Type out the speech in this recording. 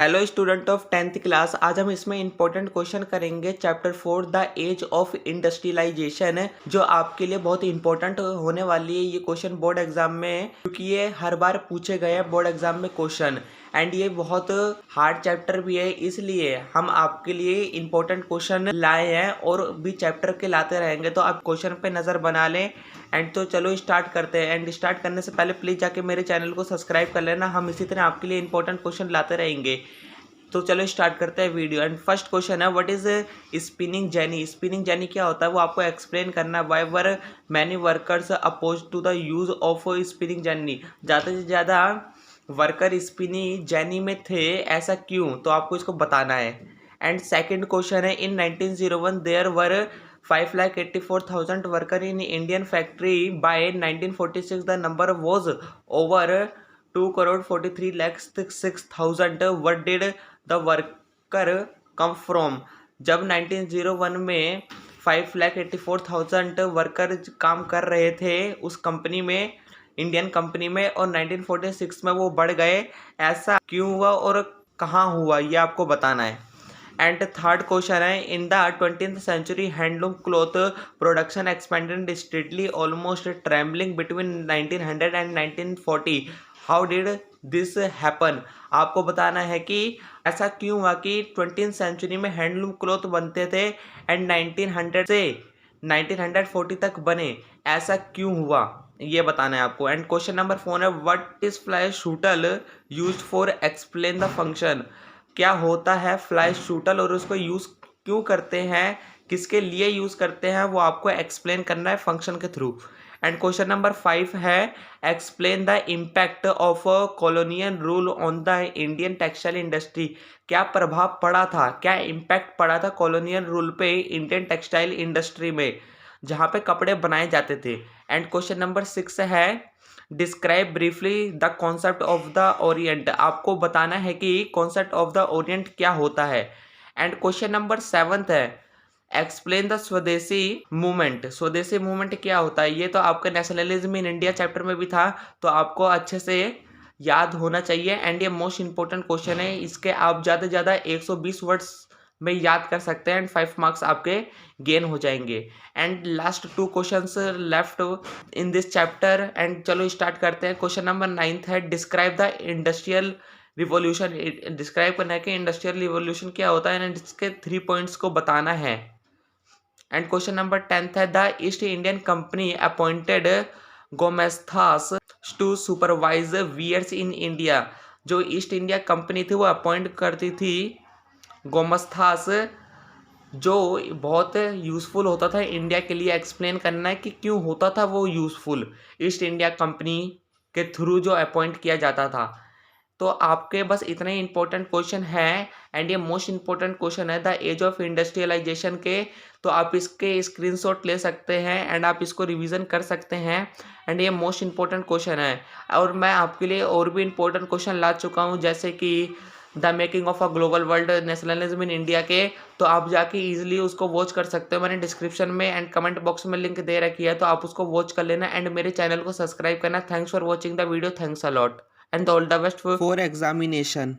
Hello student of 10th class. आज हम इसमें इंपॉर्टेंट क्वेश्चन करेंगे chapter 4 the age of industrialisation, जो आपके लिए बहुत इंपॉर्टेंट होने वाली है। ये क्वेश्चन बोर्ड एग्जाम में, क्योंकि ये हर बार पूछे गए हैं बोर्ड एग्जाम में क्वेश्चन, एंड ये बहुत हार्ड चैप्टर भी है, इसलिए हम आपके लिए इंपॉर्टेंट क्वेश्चन लाए हैं और भी चैप्टर के लाते रहेंगे। तो आप क्वेश्चन पे नज़र बना लें। एंड तो चलो स्टार्ट करते हैं। एंड स्टार्ट करने से पहले प्लीज़ जाके मेरे चैनल को सब्सक्राइब कर लेना। हम इसी तरह आपके लिए इंपॉर्टेंट क्वेश्चन लाते रहेंगे। तो चलो स्टार्ट करते हैं वीडियो। एंड फर्स्ट क्वेश्चन है, what is spinning jenny. Spinning jenny क्या होता है वो आपको एक्सप्लेन करना है। Why were many workers oppose to the use of spinning jenny. ज़्यादा से ज़्यादा वर्कर स्पिनिंग जेनी में थे, ऐसा क्यों, तो आपको इसको बताना है। एंड सेकंड क्वेश्चन है, in 1901 there were 5,84,000 worker in Indian factory. By 1946 the number was over 2,43,06,000। What did the worker come from. जब 1901 में 5,84,000 वर्कर काम कर रहे थे उस कंपनी में, इंडियन कंपनी में, और 1946 में वो बढ़ गए, ऐसा क्यों हुआ और कहाँ हुआ, ये आपको बताना है। एंड थर्ड क्वेश्चन है, in the 20th century handloom cloth production expanded strictly almost trembling between 1900 and 1940। How did this happen. आपको बताना है कि ऐसा क्यों हुआ कि 20th सेंचुरी में हैंडलूम क्लॉथ बनते थे एंड 1900 से 1940 तक बने, ऐसा क्यों हुआ, ये बताना है आपको। एंड क्वेश्चन नंबर 4 है, what is fly shuttle used for, explain the function. क्या होता है फ्लाई शूटल और उसको यूज़ क्यों करते हैं, किसके लिए यूज़ करते हैं, वो आपको एक्सप्लेन करना है फंक्शन के थ्रू। एंड क्वेश्चन नंबर 5 है, explain the impact of colonial rule on the Indian textile industry. क्या प्रभाव पड़ा था, क्या इम्पैक्ट पड़ा था कॉलोनियल रूल पे इंडियन टेक्सटाइल इंडस्ट्री में, जहाँ पे कपड़े बनाए जाते थे। एंड क्वेश्चन नंबर 6 है, describe briefly the concept of the Orient. आपको बताना है कि कॉन्सेप्ट ऑफ द ओरिएंट क्या होता है। एंड क्वेश्चन नंबर 7 है, एक्सप्लेन द स्वदेशी मूवमेंट। स्वदेशी मूवमेंट क्या होता है, ये तो आपका नेशनलिज्म इन इंडिया चैप्टर में भी था, तो आपको अच्छे से याद होना चाहिए। एंड ये मोस्ट इंपॉर्टेंट क्वेश्चन है, इसके आप ज़्यादा से ज़्यादा 120 वर्ड्स में याद कर सकते हैं एंड 5 मार्क्स आपके गेन हो जाएंगे। And last 2 questions left in this chapter. And चलो स्टार्ट करते हैं। क्वेश्चन नंबर 9 है, describe the industrial revolution. Describe करना है कि इंडस्ट्रियल रिवॉल्यूशन क्या होता है एंड इसके 3 पॉइंट्स को बताना है। एंड क्वेश्चन नंबर 10 है, the East Indian company appointed gomasthas to supervise weavers in India. जो ईस्ट इंडिया कंपनी थी वो अपॉइंट करती थी गोमस्थास, जो बहुत यूज़फुल होता था इंडिया के लिए। एक्सप्लेन करना है कि क्यों होता था वो यूज़फुल, ईस्ट इंडिया कंपनी के थ्रू जो अपॉइंट किया जाता था। तो आपके बस इतने इंपॉर्टेंट क्वेश्चन हैं एंड ये मोस्ट इंपॉर्टेंट क्वेश्चन है द एज ऑफ इंडस्ट्रियलाइजेशन के। तो आप इसके स्क्रीनशॉट ले सकते हैं एंड आप इसको रिवीजन कर सकते हैं। एंड ये मोस्ट इंपॉर्टेंट क्वेश्चन है, और मैं आपके लिए और भी इंपॉर्टेंट क्वेश्चन ला चुका हूँ, जैसे कि the making of a global world, nationalism in India के। तो आप जाके इजीली उसको वॉच कर सकते हो, मैंने डिस्क्रिप्शन में एंड कमेंट बॉक्स में लिंक दे रखी है, तो आप उसको वॉच कर लेना एंड मेरे चैनल को सब्सक्राइब करना। Thanks for watching the video, thanks a lot and all the best for examination.